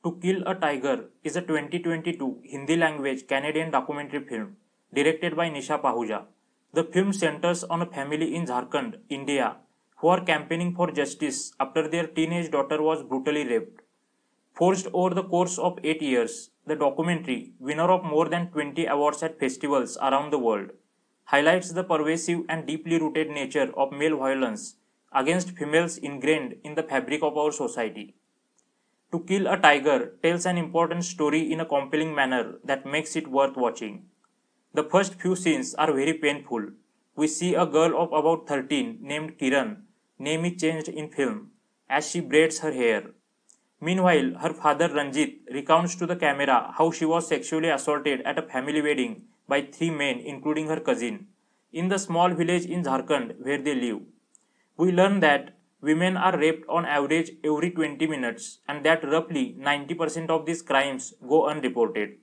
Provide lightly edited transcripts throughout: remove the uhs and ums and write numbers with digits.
To Kill a Tiger is a 2022 Hindi language Canadian documentary film directed by Nisha Pahuja. The film centers on a family in Jharkhand, India, who are campaigning for justice after their teenage daughter was brutally raped. Forged over the course of 8 years, the documentary, winner of more than 20 awards at festivals around the world, highlights the pervasive and deeply rooted nature of male violence against females ingrained in the fabric of our society. To Kill a Tiger tells an important story in a compelling manner that makes it worth watching. The first few scenes are very painful. We see a girl of about 13 named Kiran, name is changed in film, as she braids her hair. Meanwhile, her father Ranjit recounts to the camera how she was sexually assaulted at a family wedding by 3 men including her cousin, in the small village in Jharkhand where they live. We learn that women are raped on average every 20 minutes and that roughly 90% of these crimes go unreported.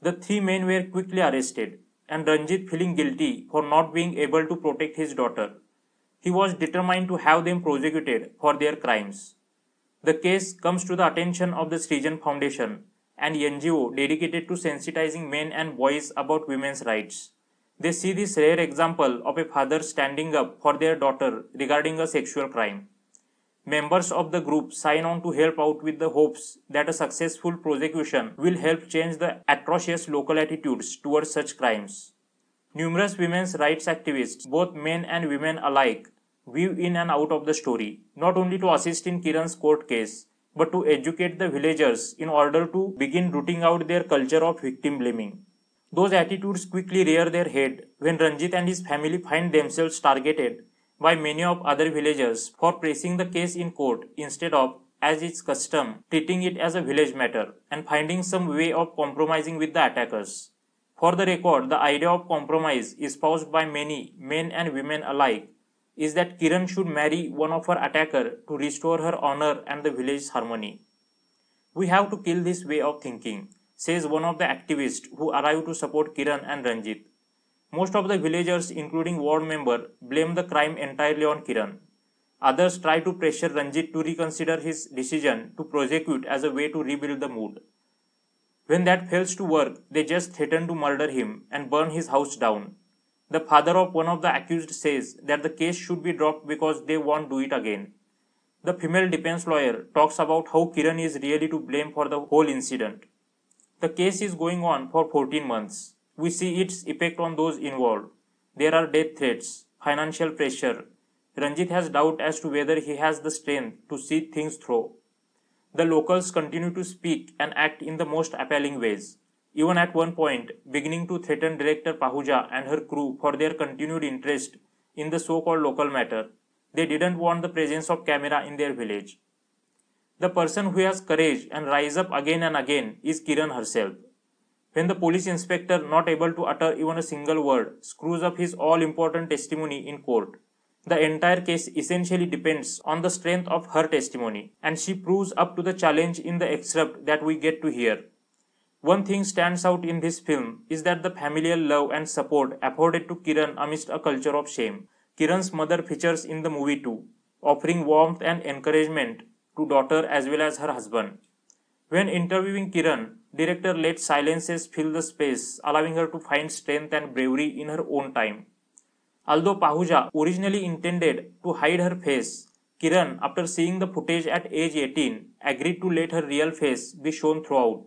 The 3 men were quickly arrested, and Ranjit, feeling guilty for not being able to protect his daughter, he was determined to have them prosecuted for their crimes. The case comes to the attention of the Srijan Foundation, an NGO dedicated to sensitizing men and boys about women's rights. They see this rare example of a father standing up for their daughter regarding a sexual crime. Members of the group sign on to help out with the hopes that a successful prosecution will help change the atrocious local attitudes towards such crimes. Numerous women's rights activists, both men and women alike, weave in and out of the story, not only to assist in Kiran's court case, but to educate the villagers in order to begin rooting out their culture of victim blaming. Those attitudes quickly rear their head when Ranjit and his family find themselves targeted by many of other villagers for pressing the case in court instead of, as is custom, treating it as a village matter and finding some way of compromising with the attackers. For the record, the idea of compromise espoused by many men and women alike is that Kiran should marry one of her attackers to restore her honor and the village's harmony. We have to kill this way of thinking, says one of the activists who arrived to support Kiran and Ranjit. Most of the villagers, including ward member, blame the crime entirely on Kiran. Others try to pressure Ranjit to reconsider his decision to prosecute as a way to rebuild the mood. When that fails to work, they just threaten to murder him and burn his house down. The father of one of the accused says that the case should be dropped because they won't do it again. The female defense lawyer talks about how Kiran is really to blame for the whole incident. The case is going on for 14 months. We see its effect on those involved. There are death threats, financial pressure. Ranjit has doubt as to whether he has the strength to see things through. The locals continue to speak and act in the most appalling ways, even at one point beginning to threaten director Pahuja and her crew for their continued interest in the so-called local matter. They didn't want the presence of camera in their village. The person who has courage and rise up again and again is Kiran herself. When the police inspector, not able to utter even a single word, screws up his all-important testimony in court, the entire case essentially depends on the strength of her testimony, and she proves up to the challenge in the excerpt that we get to hear. One thing stands out in this film is that the familial love and support afforded to Kiran amidst a culture of shame. Kiran's mother features in the movie too, offering warmth and encouragement to daughter as well as her husband. When interviewing Kiran, director let silences fill the space, allowing her to find strength and bravery in her own time. Although Pahuja originally intended to hide her face, Kiran, after seeing the footage at age 18, agreed to let her real face be shown throughout.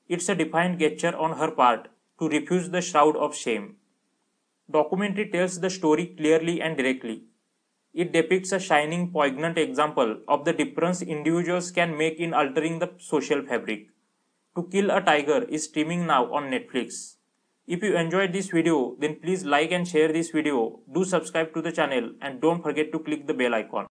It's a defiant gesture on her part to refuse the shroud of shame. Documentary tells the story clearly and directly. It depicts a shining, poignant example of the difference individuals can make in altering the social fabric. To Kill a Tiger is streaming now on Netflix. If you enjoyed this video, then please like and share this video, do subscribe to the channel and don't forget to click the bell icon.